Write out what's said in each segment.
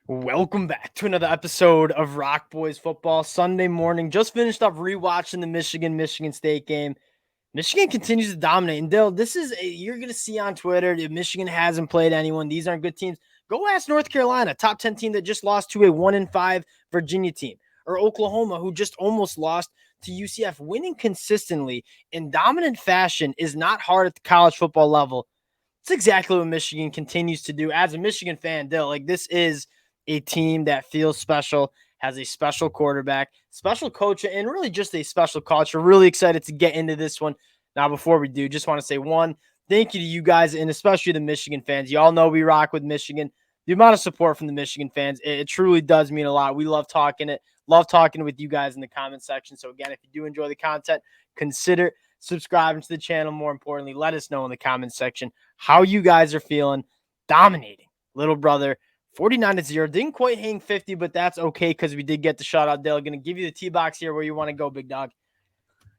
Welcome back to another episode of Rock Boys Football Sunday morning. Just finished up rewatching the Michigan State game. Michigan continues to dominate. And Dill, you're going to see on Twitter that Michigan hasn't played anyone. These aren't good teams. Go ask North Carolina, top 10 team that just lost to a 1-5 Virginia team, or Oklahoma, who just almost lost to UCF. Winning consistently in dominant fashion is not hard at the college football level. It's exactly what Michigan continues to do. As a Michigan fan, Dill, this is a team that feels special, has a special quarterback, special coach, and really just a special culture. Really excited to get into this one. Now, before we do, just want to say thank you to you guys, and especially the Michigan fans. Y'all know we rock with Michigan. The amount of support from the Michigan fans, it truly does mean a lot. We love talking with you guys in the comment section. So again, if you do enjoy the content, consider subscribing to the channel. More importantly, let us know in the comment section how you guys are feeling. Dominating little brother 49-0. Didn't quite hang 50, but that's okay because we did get the shutout. They're going to give you the tee box here where you want to go, big dog.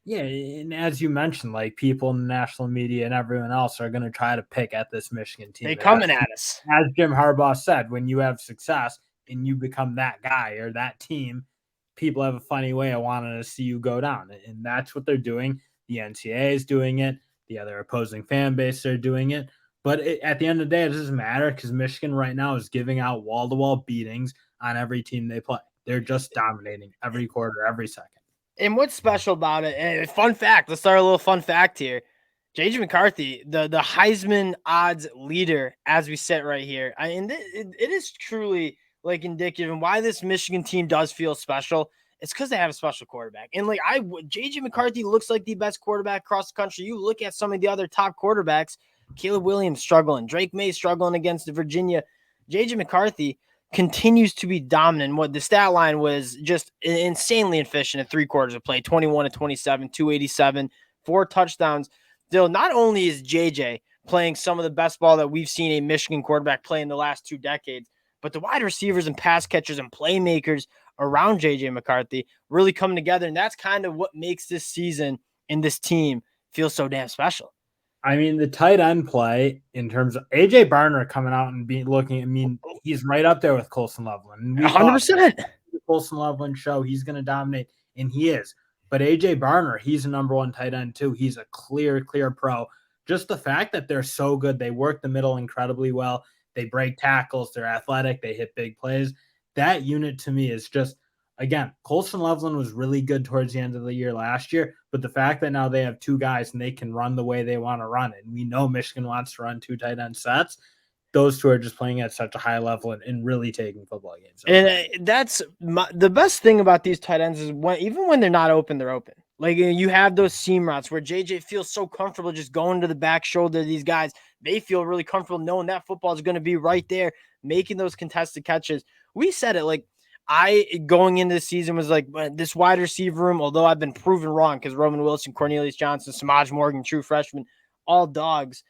Yeah, and as you mentioned, people in the national media and everyone else are going to try to pick at this Michigan team. They coming at us. As Jim Harbaugh said, when you have success and you become that guy or that team, people have a funny way of wanting to see you go down. And that's what they're doing. The NCAA is doing it. The other opposing fan base are doing it. But at the end of the day, it doesn't matter because Michigan right now is giving out wall-to-wall beatings on every team they play. They're just dominating every quarter, every second. And what's special about it, and fun fact, let's start a little fun fact here. J.J. McCarthy, the Heisman odds leader as we sit right here. It is truly indicative and why this Michigan team does feel special. It's because they have a special quarterback. And J.J. McCarthy looks like the best quarterback across the country. You look at some of the other top quarterbacks, Caleb Williams struggling, Drake May struggling against Virginia. J.J. McCarthy continues to be dominant. What the stat line was just insanely efficient at 3 quarters of play, 21-27, 287, 4 touchdowns. Still, not only is JJ playing some of the best ball that we've seen a Michigan quarterback play in the last 2 decades, but the wide receivers and pass catchers and playmakers around JJ McCarthy really coming together. And that's kind of what makes this season and this team feel so damn special. I mean, the tight end play in terms of AJ Barner coming out and he's right up there with Colson Loveland. 100%. The Colson Loveland show, he's going to dominate, and he is. But AJ Barner, he's a number 1 tight end too. He's a clear pro. Just the fact that they're so good, they work the middle incredibly well. They break tackles, they're athletic, they hit big plays. That unit to me is just, again, Colson Loveland was really good towards the end of the year last year, but the fact that now they have 2 guys and they can run the way they want to run it, and we know Michigan wants to run 2 tight end sets, those 2 are just playing at such a high level and really taking football games. And that's the best thing about these tight ends is even when they're not open, they're open. You have those seam routes where JJ feels so comfortable just going to the back shoulder of these guys. They feel really comfortable knowing that football is going to be right there, making those contested catches. We said it going into the season was this wide receiver room, although I've been proven wrong because Roman Wilson, Cornelius Johnson, Samaj Morgan, true freshman, all dogs.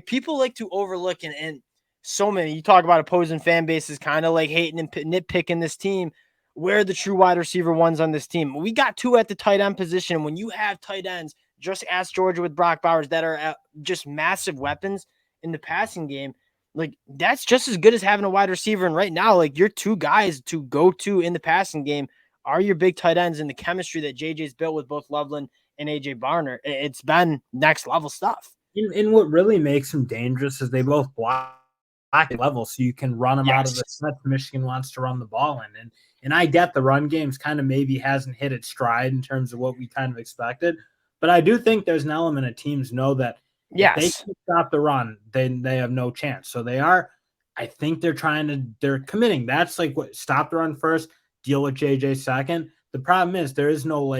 People like to overlook and so many, you talk about opposing fan bases kind of hating and nitpicking this team. Where are the true wide receiver ones on this team? We got 2 at the tight end position. When you have tight ends, just ask Georgia with Brock Bowers, that are just massive weapons in the passing game. That's just as good as having a wide receiver. And right now, your 2 guys to go to in the passing game are your big tight ends, and the chemistry that JJ's built with both Loveland and AJ Barner. It's been next level stuff. And what really makes them dangerous is they both block level, so you can run them out of the set Michigan wants to run the ball in. And I get the run game's kind of maybe hasn't hit its stride in terms of what we kind of expected, but I do think there's an element of teams know that if they can stop the run, then they have no chance. So I think they're committing. That's what, stop the run first, deal with JJ second. The problem is there is no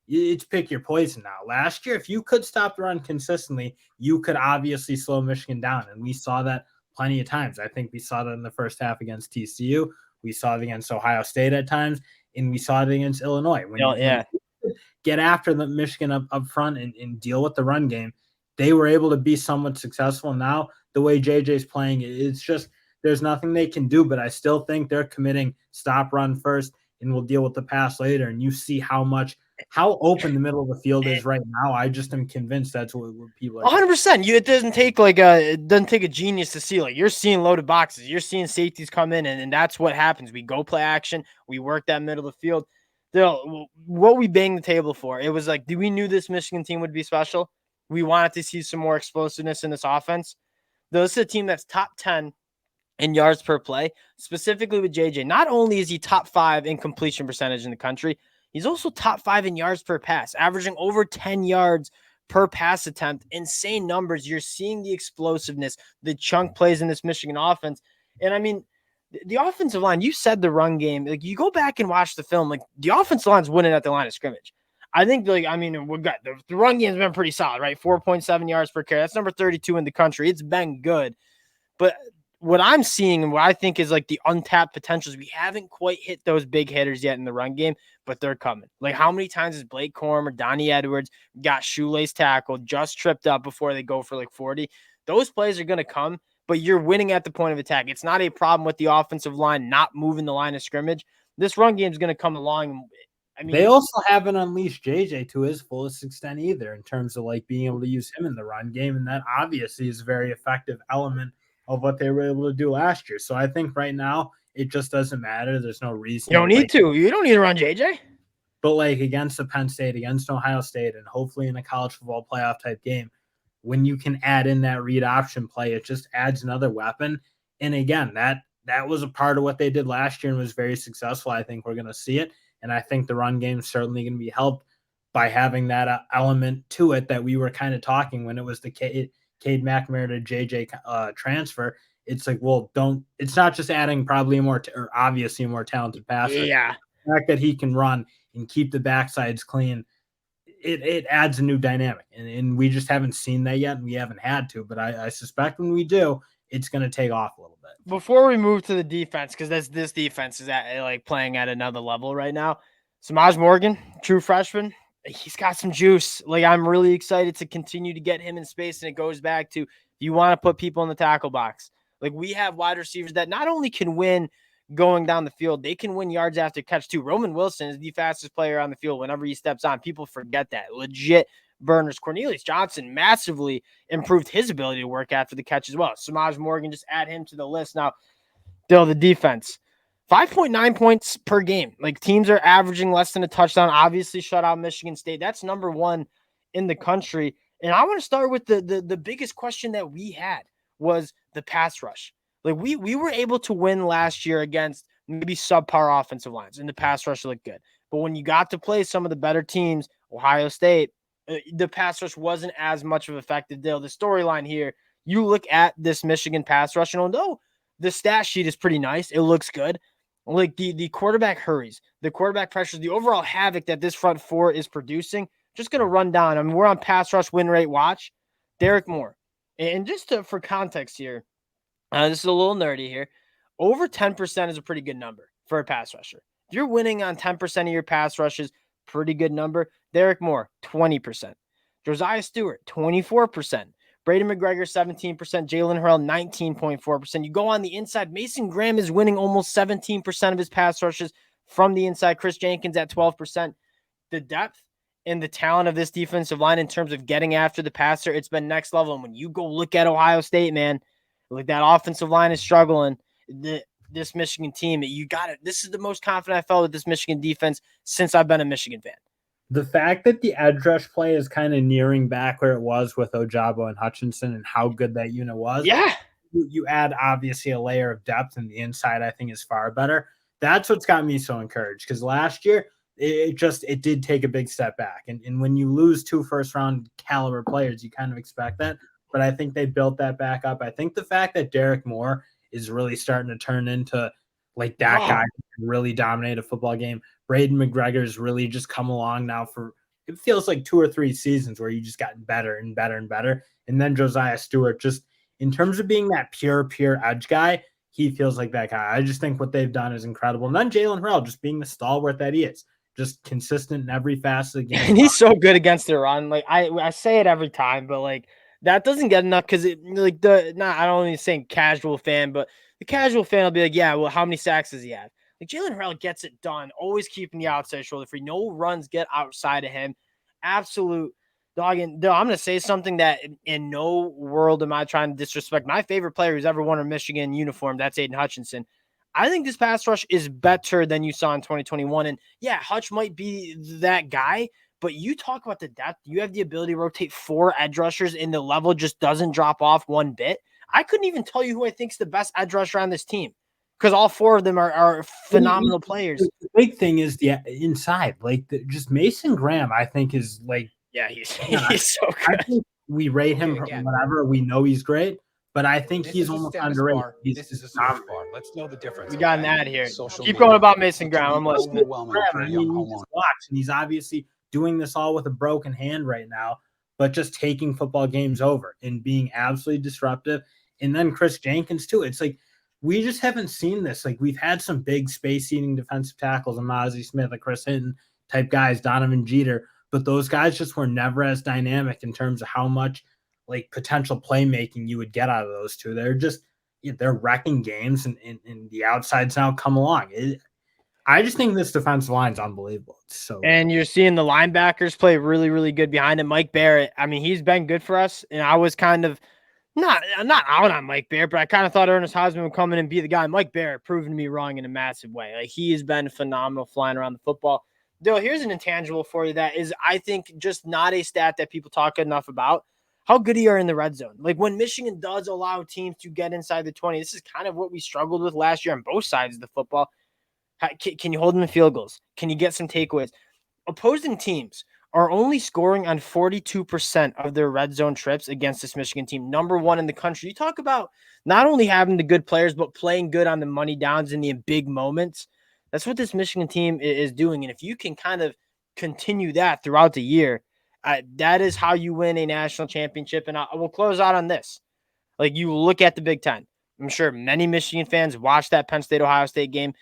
it's pick your poison now. Last year, if you could stop the run consistently, you could obviously slow Michigan down, and we saw that plenty of times. I think we saw that in the first half against TCU. We saw it against Ohio State at times, and we saw it against Illinois. When you get after the Michigan up front and deal with the run game, they were able to be somewhat successful. Now, the way JJ's playing, it's just there's nothing they can do, but I still think they're committing stop run first, and we'll deal with the pass later. And you see how much how open the middle of the field is right now. I just am convinced that's what people are 100%. It doesn't take a genius to see. Like, you're seeing loaded boxes, you're seeing safeties come in, and that's what happens. We go play action, we work that middle of the field. What we banged the table for, it was like, we knew this Michigan team would be special. We wanted to see some more explosiveness in this offense. This is a team that's top 10 in yards per play, specifically with JJ. Not only is he top 5 in completion percentage in the country, he's also top 5 in yards per pass, averaging over 10 yards per pass attempt. Insane numbers. You're seeing the explosiveness, the chunk plays in this Michigan offense. And I mean, the offensive line, you said the run game, like, you go back and watch the film, like, the offensive line's winning at the line of scrimmage. I think, like, I mean, we've got the run game's been pretty solid, right? 4.7 yards per carry. That's number 32 in the country. It's been good. But what I'm seeing and what I think is like the untapped potentials, we haven't quite hit those big hitters yet in the run game, but they're coming. Like, how many times has Blake Corum or Donnie Edwards got shoelace tackled, just tripped up before they go for like 40? Those plays are going to come, but you're winning at the point of attack. It's not a problem with the offensive line not moving the line of scrimmage. This run game is going to come along. I mean, they also haven't unleashed JJ to his fullest extent either in terms of like being able to use him in the run game. And that obviously is a very effective element of what they were able to do last year. So I think right now it just doesn't matter. There's no reason. You don't need to. You don't need to run JJ. But like against the Penn State, against Ohio State, and hopefully in a college football playoff type game, when you can add in that read option play, it just adds another weapon. And again, that was a part of what they did last year and was very successful. I think we're going to see it. And I think the run game is certainly going to be helped by having that element to it that we were kind of talking when it was the Cade McNamara to JJ transfer. It's like, well, it's not just adding probably or obviously a more talented passer. Yeah. The fact that he can run and keep the backsides clean, it adds a new dynamic. And we just haven't seen that yet, and we haven't had to. But I suspect when we do, it's going to take off a little bit. Before we move to the defense, because this defense is at like playing at another level right now. Samaj Morgan, true freshman, he's got some juice. Like, I'm really excited to continue to get him in space. And it goes back to, you want to put people in the tackle box. Like, we have wide receivers that not only can win going down the field, they can win yards after catch too. Roman Wilson is the fastest player on the field whenever he steps on. People forget that. Legit burners. Cornelius Johnson massively improved his ability to work after the catch as well. Samaj Morgan, just add him to the list. Now, still the defense. 5.9 points per game. Like, teams are averaging less than a touchdown. Obviously, shut out Michigan State. That's number 1 in the country. And I want to start with the biggest question that we had was the pass rush. Like, we were able to win last year against maybe subpar offensive lines, and the pass rush looked good. But when you got to play some of the better teams, Ohio State, the pass rush wasn't as much of an effective deal. The storyline here, you look at this Michigan pass rush, and although the stat sheet is pretty nice, it looks good. Like, the quarterback hurries, the quarterback pressures, the overall havoc that this front four is producing, just going to run down. I mean, we're on pass rush win rate watch. Derek Moore. And just for context here, this is a little nerdy here. Over 10% is a pretty good number for a pass rusher. If you're winning on 10% of your pass rushes, pretty good number. Derek Moore, 20%. Josiah Stewart, 24%. Braden McGregor, 17%. Jalen Harrell, 19.4%. You go on the inside. Mason Graham is winning almost 17% of his pass rushes from the inside. Chris Jenkins at 12%. The depth and the talent of this defensive line in terms of getting after the passer, it's been next level. And when you go look at Ohio State, man, like, that offensive line is struggling. This Michigan team, you got it. This is the most confident I felt with this Michigan defense since I've been a Michigan fan. The fact that the edge rush play is kind of nearing back where it was with Ojabo and Hutchinson and how good that unit was. Yeah. You add obviously a layer of depth, and the inside I think is far better. That's what's got me so encouraged, because last year it did take a big step back. And when you lose 2 first-round caliber players, you kind of expect that. But I think they built that back up. I think the fact that Derek Moore is really starting to turn into like that guy who can really dominate a football game. Braden McGregor has really just come along now for, it feels like 2 or 3 seasons where you just gotten better and better and better. And then Josiah Stewart, just in terms of being that pure edge guy, he feels like that guy. I just think what they've done is incredible. And then Jalen Harrell, just being the stalwart that he is, just consistent in every facet of the game. And he's so good against the run. Like, I say it every time, but like, that doesn't get enough, because I don't even say casual fan, but the casual fan will be like, yeah, well, how many sacks does he have? Like Jalen Harrell gets it done, always keeping the outside shoulder free. No runs get outside of him. Absolute dog. And I'm going to say something that in no world am I trying to disrespect my favorite player who's ever worn a Michigan uniform. That's Aiden Hutchinson. I think this pass rush is better than you saw in 2021. And yeah, Hutch might be that guy, but you talk about the depth. You have the ability to rotate 4 edge rushers, and the level just doesn't drop off one bit. I couldn't even tell you who I think is the best edge rusher on this team because all 4 of them are phenomenal players. The big thing is the inside. Like, just Mason Graham, I think, is like, yeah, he's so good. I think we rate him whatever. We know he's great, but I think he's almost underrated. This is a search bar. Let's know the difference. We got an ad here. Keep going about Mason Graham. I'm listening. And he's obviously doing this all with a broken hand right now, but just taking football games over and being absolutely disruptive. And then Chris Jenkins too. It's like we just haven't seen this. Like, we've had some big space-eating defensive tackles, Amazi Smith, like Chris Hinton type guys, Donovan Jeter, but those guys just were never as dynamic in terms of how much like potential playmaking you would get out of those two. They're wrecking games, and the outsides now come along. I just think this defensive line is unbelievable. And you're seeing the linebackers play really, really good behind him. Mike Barrett, I mean, he's been good for us, and I was kind of not out on Mike Barrett, but I kind of thought Ernest Hausman would come in and be the guy. Mike Barrett proven to me wrong in a massive way. Like, he has been phenomenal flying around the football. Dill, here's an intangible for you that is, I think, just not a stat that people talk enough about. How good you are in the red zone. Like, when Michigan does allow teams to get inside the 20, this is kind of what we struggled with last year on both sides of the football. Can you hold them in field goals? Can you get some takeaways? Opposing teams are only scoring on 42% of their red zone trips against this Michigan team, number 1 in the country. You talk about not only having the good players, but playing good on the money downs in the big moments. That's what this Michigan team is doing. And if you can kind of continue that throughout the year, that is how you win a national championship. And I will close out on this. Like, you look at the Big Ten. I'm sure many Michigan fans watched that Penn State-Ohio State game.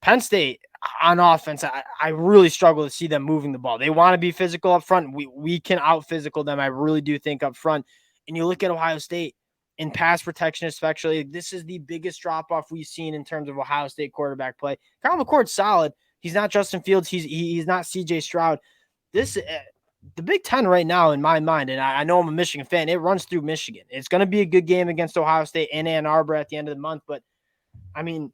Penn State on offense, I really struggle to see them moving the ball. They want to be physical up front. We can out-physical them, I really do think, up front. And you look at Ohio State in pass protection especially, this is the biggest drop-off we've seen in terms of Ohio State quarterback play. Kyle McCord's solid. He's not Justin Fields. He's not C.J. Stroud. The Big Ten right now, in my mind, and I know I'm a Michigan fan, it runs through Michigan. It's going to be a good game against Ohio State in Ann Arbor at the end of the month. But, I mean,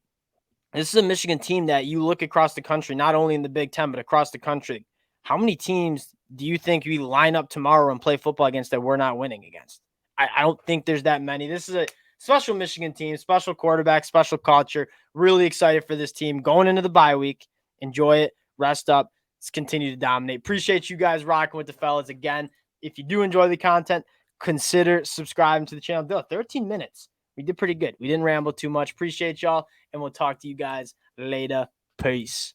this is a Michigan team that you look across the country, not only in the Big Ten, but across the country. How many teams do you think we line up tomorrow and play football against that we're not winning against? I don't think there's that many. This is a special Michigan team, special quarterback, special culture. Really excited for this team going into the bye week. Enjoy it. Rest up. Let's continue to dominate. Appreciate you guys rocking with the fellas again. If you do enjoy the content, consider subscribing to the channel. Bill, 13 minutes. We did pretty good. We didn't ramble too much. Appreciate y'all, and we'll talk to you guys later. Peace.